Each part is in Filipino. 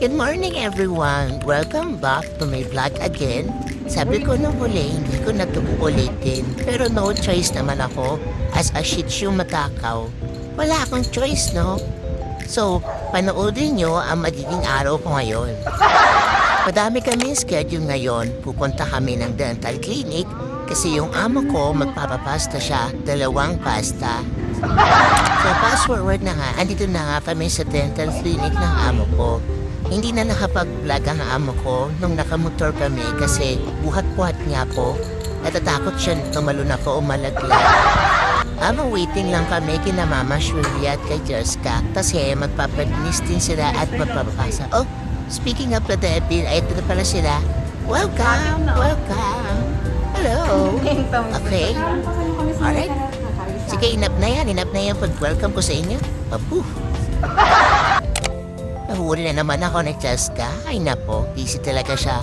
Good morning everyone! Welcome back to my vlog again. Sabi ko nung huli, hindi ko na ito uulitin. Pero no choice naman ako as a Shih Tzu matakaw. Wala akong choice, no? So, panoodin nyo ang magiging araw ko ngayon. Madami kami schedule ngayon. Pupunta kami ng dental clinic kasi yung amo ko magpapapasta siya, 2 pasta. So, fast forward na nga, andito na nga kami sa dental clinic ng amo ko. Hindi na nakapag-vlog ang amo ko nung nakamotor kami kasi buhat-buhat nga po. Natatakot siya tumalon ako o malaglag. Waiting lang kami kina Mama Shirley at kay Jessica kasi magpapalinis din sila at magpapapasa. Oh, speaking of the devil, ay ito na pala sila. Welcome! Welcome! Hello! Okay. Alright. Sige, inap na yan pag-welcome ko sa inyo. Papu! Nahuli na naman ako ni Jessica. Ay napo, busy talaga siya.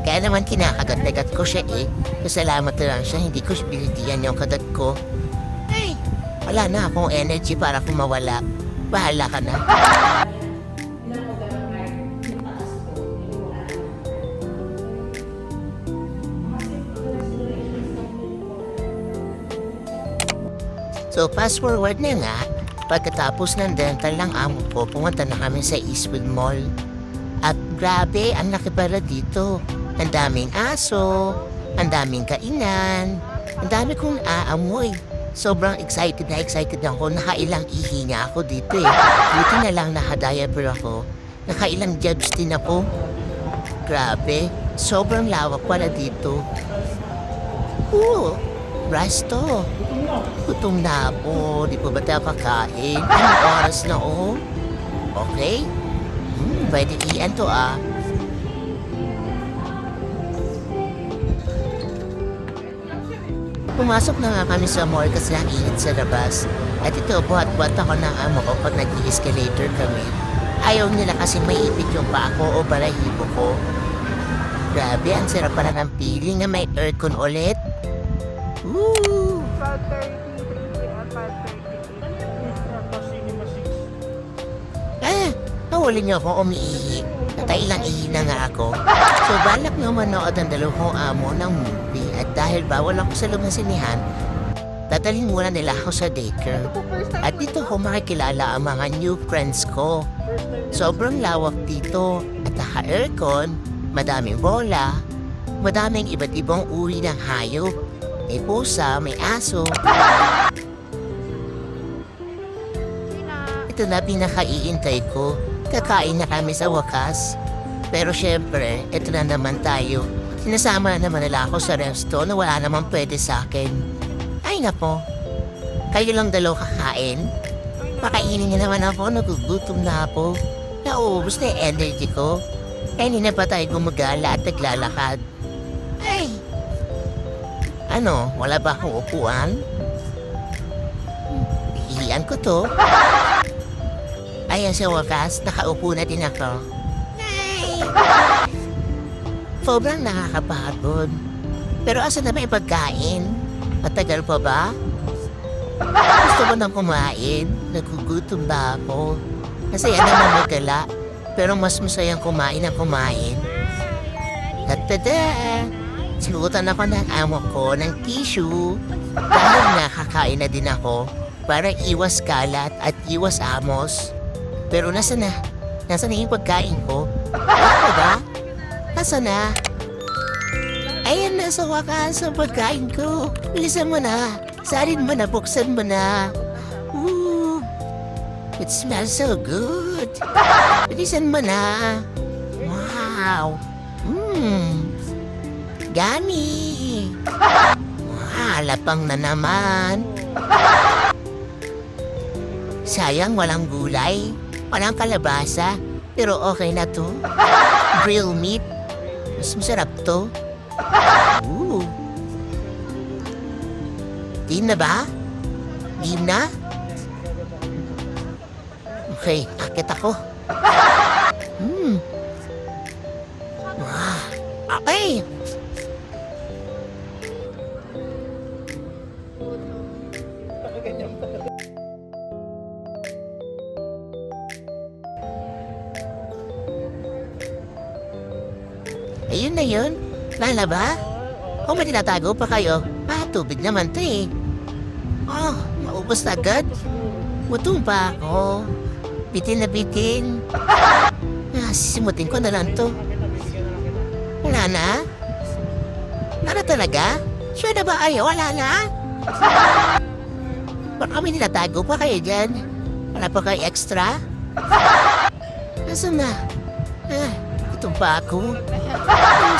Kaya naman kinakagat-nagat ko siya eh. Pasalamat na lang siya, hindi ko binitiyan yung kagat ko. Ay, wala na akong energy para kumawala. Bahala ka na. So, fast forward na nga. Pagkatapos ng dental ng amo ko, pumunta na kami sa Eastwood Mall. At grabe, ang laki pala dito. Ang daming aso, ang daming kainan, ang dami kong aamoy. Sobrang excited ako. Nakailang ihi nga ako dito eh. Buti na lang naka-diaper ako. Nakailang jabs din ako. Grabe, sobrang lawak pala dito. Resto. Gutom na ako. Di pa ba tayo kakain? Anong oras na oh? Okay. Pwede iyan to ah. Pumasok na nga kami sa mall kasi ang init sa labas. At ito, buhat-buhat ako ng amo ko pag nag-escalator kami. Ayaw nila kasi maipit yung paa ko o balahibo ko. Grabe, ang sarap pala ng feeling na may aircon ulit. Woo! 5:30, nahuli niyo ako umiihi. Natailang ihi na nga ako. So, balak na manood ang 2 amo ng movie. At dahil bawal ako sa loob ng sinihan, dadalhin muna nila ako sa daycare. At dito ko makikilala ang mga new friends ko. Sobrang lawak dito. At naka-aircon, madaming bola, madaming iba't ibang uri ng hayop. May pusa, may aso. Ito na pinakaiintay ko. Kakain na kami sa wakas. Pero syempre, ito na naman tayo. Sinasama na naman nila ako sa resto na wala naman pwede sa akin. Ay nako, kayo lang 2 kakain? Pakainin niyo naman ako, nagugutom na ako. Nauubos na yung energy ko. Kaya hindi na pa tayo gumagala at naglalakad. Ay! Ano, wala ba akong upuan? Iiyan ko to. Ayan sa wakas, nakaupo na din ako. Ay! Sobrang nakakapagod. Pero asa na may pagkain? Matagal pa ba? Gusto mo nang kumain? Nagugutom ba ako? Masaya naman magala. Pero mas masayang kumain ang kumain. Tatada! Sinutan ako ng amo ko ng tissue. Dahil nakakain na din ako para iwas kalat at iwas amos. Pero nasa na yung pagkain ko? Ano ba? Nasa na? Ayan na sa wakas ang pagkain ko. Bilisan mo na. Salin mo na, buksan mo na. Ooh, it smells so good. Bilisan mo na. Wow. Gani! Halapang na naman. Sayang walang gulay, walang kalabasa, pero okay na to. Grilled meat, mas masarap to. Game na ba? Game na? Okay, akit ako. Okay. Ayun na yun. Lala ba? O may tinatago pa kayo? Tubig naman to eh. Oh, maubos na agad. Gutom pa ako. Bitin na bitin. Sisimutin ko na lang to. Wala na? Wala na talaga? Sure na ba kayo? Wala na? Baka may nilatago pa kayo dyan. Wala pa kayo extra? Nasaan na? Gutom pa ako.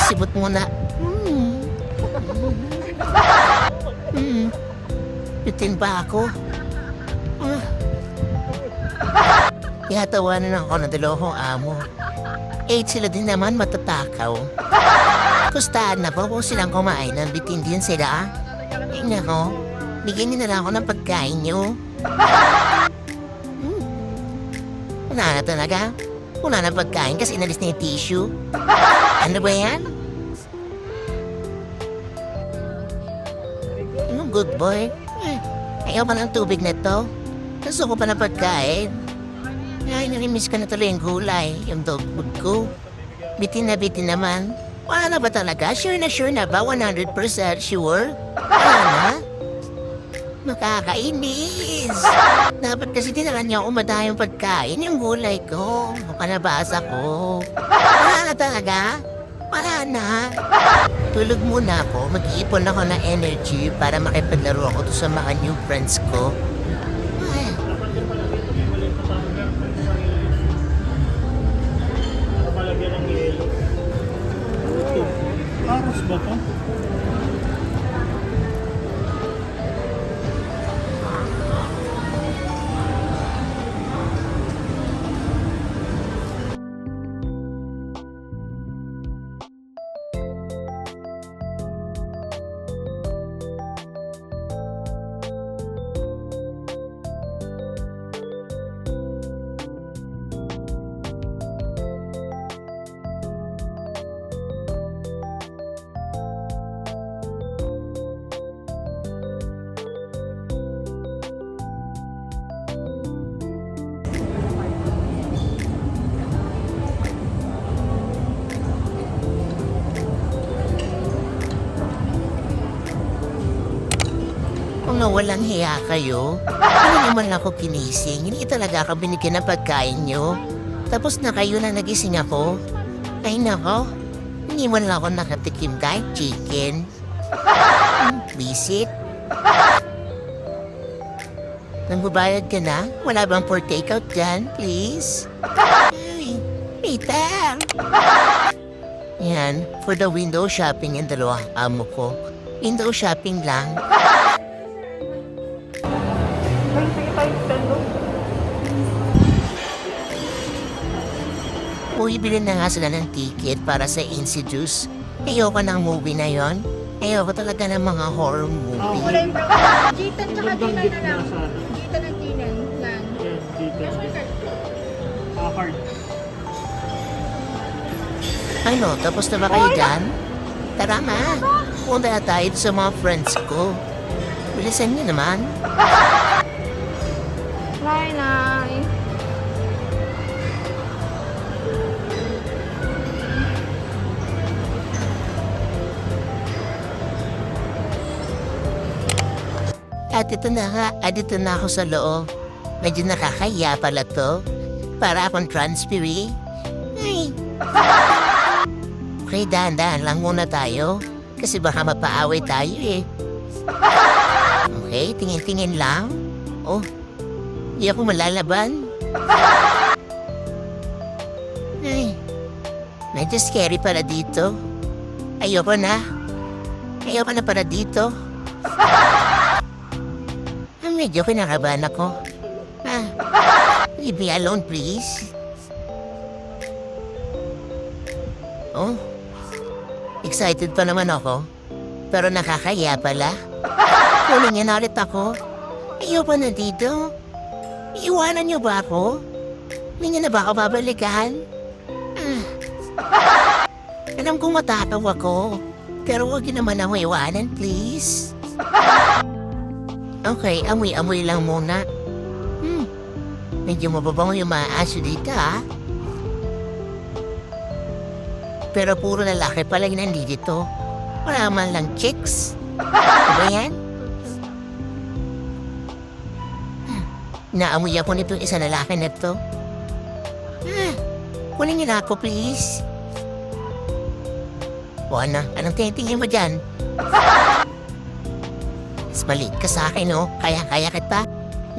Sibot muna. Bitin pa ako. Ihatawanan ako ng dalawang amo. 8 sila din naman matatakaw. Kustahan na po kung silang kumain ng bitin din sila. Ay nako, bigyan niyo na lang ako ng pagkain niyo. Wala na talaga. Wala na pagkain kasi inalis na yung tissue. Ano ba yan? Good boy. Ayaw pa ng tubig na to. Gusto ko pa ng pagkain. Ay, narimiss ko na tuloy yung gulay, yung dog food ko. Bitin naman. Wala na ba talaga? Sure na ba? 100% sure? Wala na? Makakainis. Dapat kasi dinalan niya umadayong pagkain yung gulay ko. Makanabasa ko. Wala na talaga? Wala na. Tulog muna ako. Mag-iipon ako ng energy para makipaglaro ako sa mga new friends ko. Aros ba to? Kung walang hiya kayo, hindi naman ako kinising. Hindi talaga ako binigyan ng pagkain nyo. Tapos na kayo na nagising ako. Ay nako, hindi mo lang ako nakatikim kahit chicken. Visit. Nagbabayad ka na? Wala bang for takeout dyan, please? Ay, Peter! Yan, for the window shopping yung dalawang amo ko. Window shopping lang. Bili na nga sila ng ticket para sa Insidious. Ayoko ng movie na yon. Ayoko talaga ng mga horror movie. Kulay brown. Jitan tsaka dinan na lang. Jitan at dinan lang. Yes, dito. Cash or card? Card. Ano, tapos na ba kayo dyan? Tara na. Punta na tayo sa mga friends ko. Bilisan niyo naman. Nay. At ito na nga, dito na ako sa loob. Medyo nakakaya pala to. Para akong transferee. Ay. Okay, dahan-dahan lang muna tayo. Kasi baka mapaaway tayo eh. Okay, tingin-tingin lang. Oh, hindi ako malalaban. Ay, medyo scary pala dito. Ayoko na. Ayoko na para dito. Medyo kinakabahan ako. Leave me alone, please. Oh, excited pa naman ako. Pero nakakaya pala. Kunin niya na ulit ako. Ayoko na dito. Iiwanan niyo ba ako? Hindi niyo na ba ako babalikan? Alam kong matataw ako. Pero huwag niyo naman ako iwanan, please. Okay, amoy-amoy lang muna. Medyo mababango yung mga aso dito, ah. Pero puro lalaki pala yung nandito. Wala man lang chicks. Ano ba yan? Naamoy ako nitong isa lalaki na to. Kunin niyo na ako, please. O ano, anong tinitingin mo dyan? Mas maliit ka sa akin, no? Kaya kita.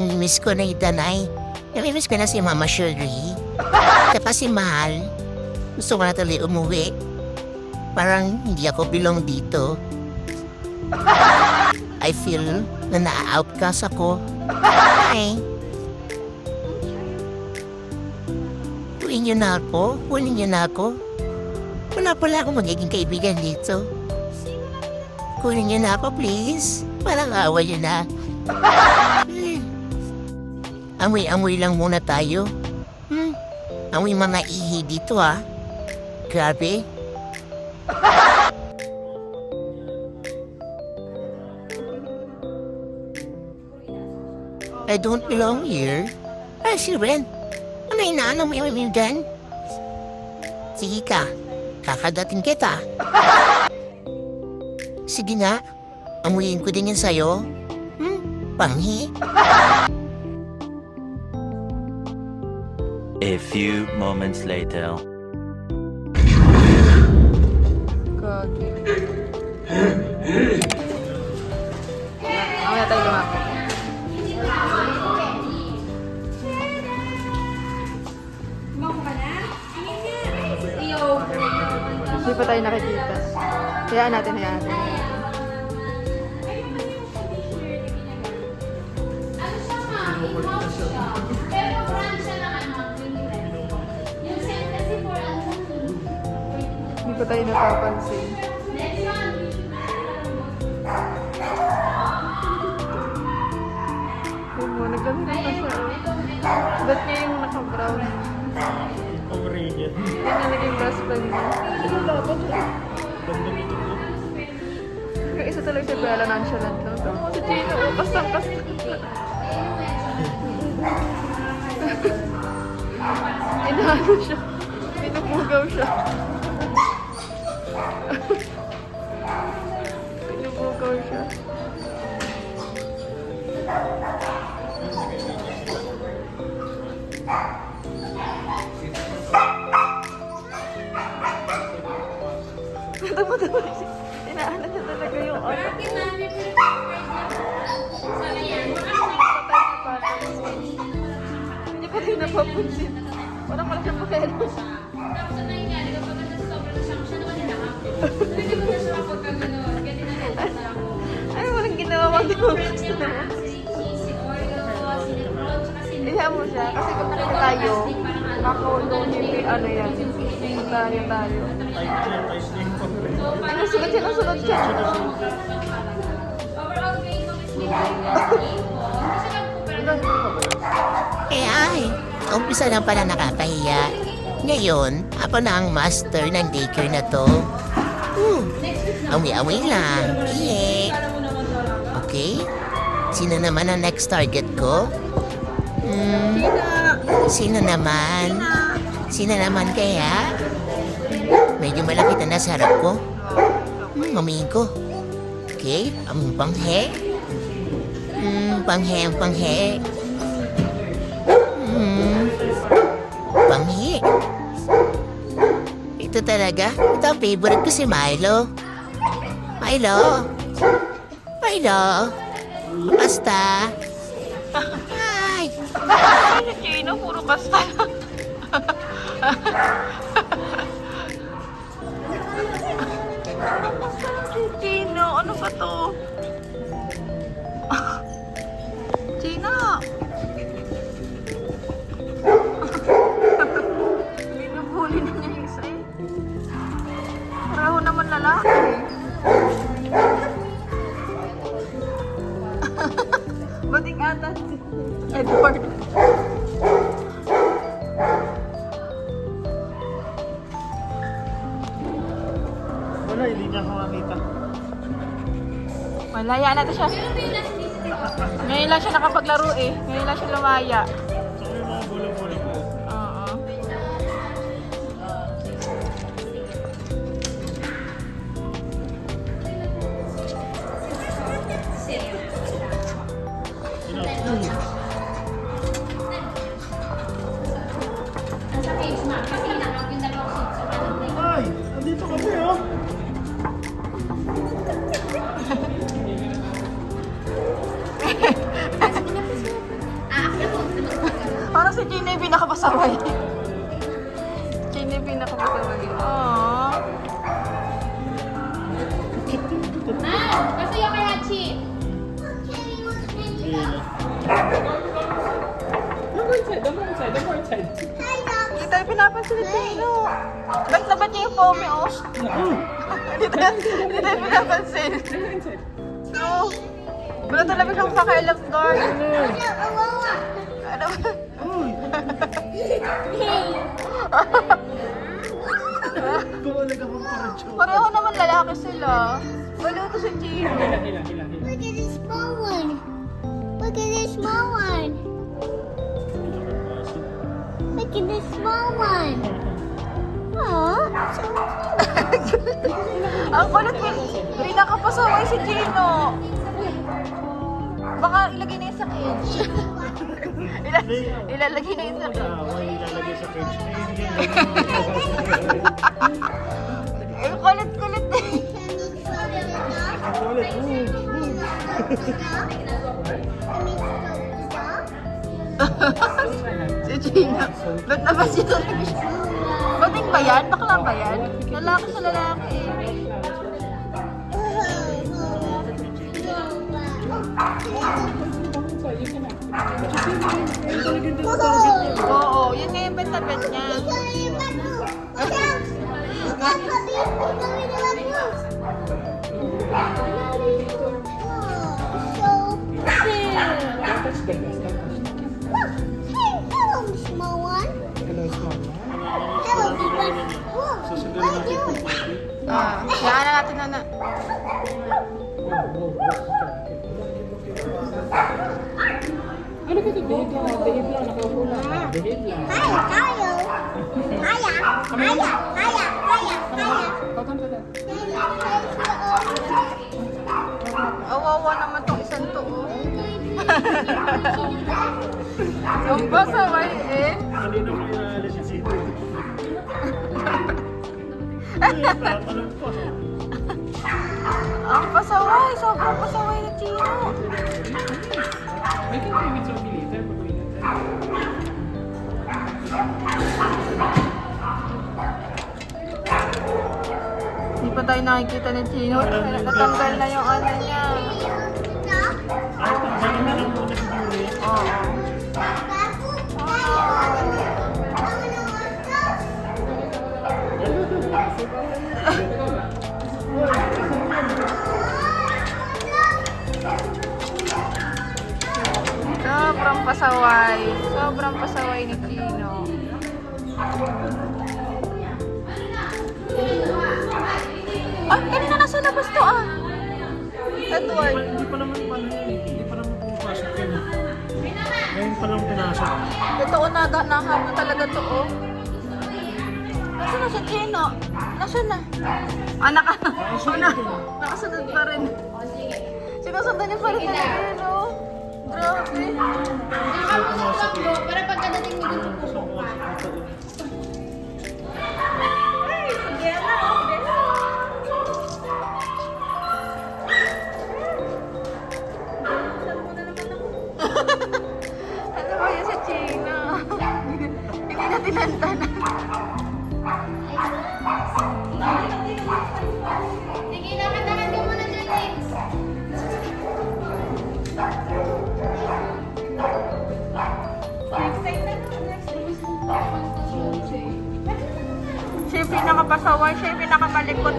Namimiss ko na yung Danay. Namimiss ko na si Mama Shirley. Kaya si Mahal. Gusto ko na tuloy umuwi. Parang hindi ako belong dito. I feel na na-outcast ako. Hi. Kunin niyo na ako. Kunin niyo na ako. Wala pala akong magiging kaibigan dito. Kunin niyo na ako, please. Parang awa niyo na. Amoy-amoy lang muna tayo. Amoy mga ihi dito, ah. Grabe. I don't belong here. Si Ren. Ano inaano mo yung dyan? Sige ka. Kakadating kita. Sige nga. Amuyin ko din yan sa'yo. Panghi. A few moments later. Gagi. Mamaya tayo lumapit. Hindi pa tayo nakikita. Hayaan natin. Hindi pa tayo napapansin. Nagdamit pa siya. Ba't niya yung naka-brown? Overrated. Yan na naging best friend niya. Ano dapat siya? Ganda nito po. Yung isa talaga si Bella nonchalant lang. Si Gina, kasang-kas. Inaano siya. Pinupugaw siya. Pinupugaw siya. Inaano niya talaga yung ano. Hindi pa rin napapunsin. Parang wala siyang pakialam. Ay, walang ginawa mo. Iha mo siya. Kasi kung nakita tayo, makakaulo hindi ano yan. Tayo. Ay, nasunod siya. Ay, umpisa lang pala nakakahiya. Ngayon, ako na ang master ng daycare na to. Awi-awi lang. Iye. Okay? Sino naman ang next target ko? Sino naman? Sino naman kaya? Medyo malaki na nasa harap ko. Mamihin ko. Okay, ang panghe. Panghe. Panghi. Ito talaga. Ito ang favorite ko si Milo. Milo. Basta. Ay. Ay, Gina, puro basta. Gina, ano ba to? Gina! Binubuli na niya yung isa eh. Pareho naman lalaki. Bating ata si Edward. Wala, hindi niya ako makita. Malaya natin siya. Ngayon lang siya nakapaglaro eh. Ngayon lang siya lumaya. Saka yung mga bulong-bulong po. Oo. Ay! Andito kami oh! Parang si Gina yung pinakapasaway. Gina yung pinakapasaway. Aww. Kasi yung kay Hachi. Hindi tayo pinapansin ni Gino. Ba't laban niya yung foamy, oh? Hindi tayo pinapansin. No. Wala talaga siyang pakailang guard. Ano ba? Kumalag ako para Joe. Pareho naman lalaki sila. Wala to si Gino. Look at this small one. Look at this small one. Look at this small one. Aww, so Ang kulit mo. Pinakapasaway si Gino. Baka ilagay na yun sa cage. Ilalagay na yun sa cage. May ilalagay sa cage. Ang kulit-kulit eh. Ulit. Si Gino. Ba't naman siya talaga siya? Bating ba yan? Bakla ba yan? Lalaki sa lalaki eh. Oo, yun nga yung bet-bet niya. Small one. Hello, big one. Susunod What are natin you po. doing? Kaya na natin na. Hiya, Kyle. Hiya, hiya, hiya, hiya, Awawa naman tong isang to. Oh. Ang pasaway eh. Kanina ko inaalis si Sito. Tatanong pa. Ang pasaway. Sobrang pasaway na Gino. Hindi pa tayo nakikita ni Gino. Natanggal na yung ano niya. Ay, tanggalin na lang muna siguro eh. Oo. Sobrang pasaway. Sobrang pasaway ni Gino. Ay, kanina nasa labas to ah. Edward. Hindi pa naman pala yun eh. Hindi pa naman pumapasok yun eh. Ngayon pa lang pinasok. Totoo na, nahabol talaga to oh. Nasaan na si Gino? Nasaan na? Ah, nakasunod pa rin. Sinusundan niya pa rin na Gino. Grabe. Para pagkadating mo dun pupunta ka. Ano ba yun sa Gino? Hindi na tinantanan. Sige, nakatakan ka muna dyan, James. Siya yung pinakapasaway, siya yung pinakamalikot.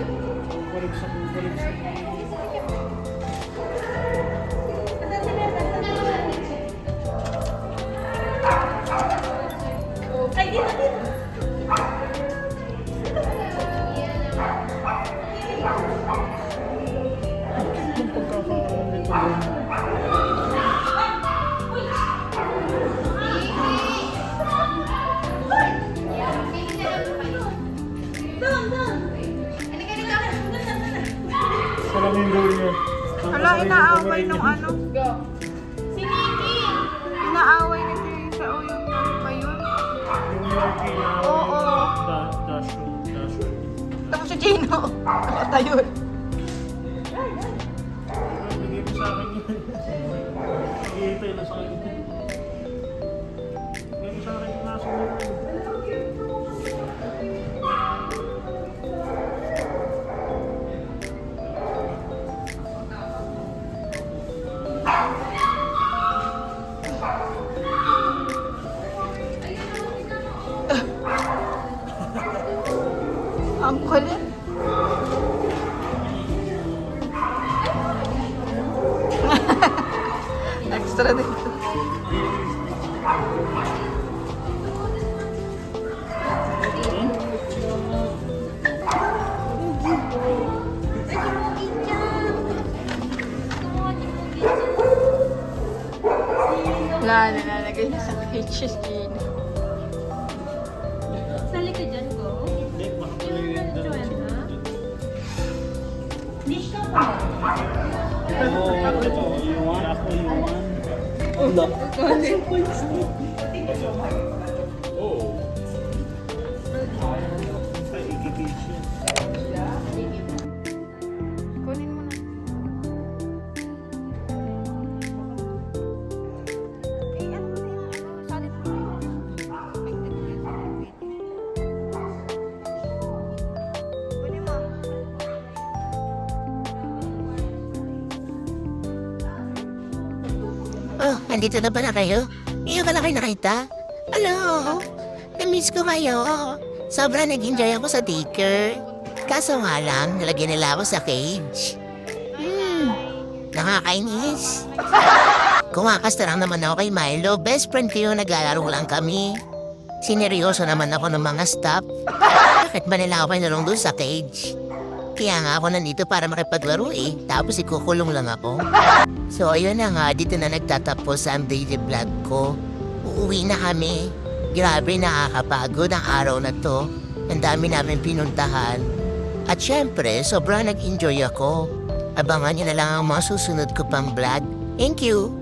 Baligsak. Yung pagkakaalam nito doon. Isa lang yung goal niya. Hala, inaaway nung ano. Si Nikki! Inaaway ni Tisa o yung ano ba yun? Yung Yorkie na Oo. Tino. Nakatayo. Bigay mo sa akin yun. Naghihintay na sa akin. Bigay mo sa akin yung nasa mo. Ang kulit. Extra dito. Wala na nalagay niya sa kitchen. Sali ka dyan ko. Hindi, baka pala yung dalawa. Dish ka pa. Oh, ito. You want? Ako you want? Ay, ikikis yun. Kunin mo na. Eh, ano mo na yung solid mo na yun? Kunin mo. Oh, andito na pala kayo? Iyo pala kayo nakita? Hello? Na-miss ko kayo. Sobrang nag-enjoy ako sa daycare. Kaso nga lang, nalagyan nila ako sa cage. Nakakainis. Kumakasta lang naman ako kay Milo. Best friend ko yung naglalaro lang kami. Sineryoso naman ako ng mga staff. Bakit ba nila ako pinulong doon sa cage? Kaya nga ako nandito para makipaglaro eh. Tapos ikukulong lang ako. So ayun na nga, dito na nagtatapos ang daily vlog ko. Uuwi na kami. Grabe, nakakapagod ang araw na to. Ang dami namin pinuntahan. At syempre, sobrang nag-enjoy ako. Abangan nyo na lang ang mga susunod ko pang vlog. Thank you!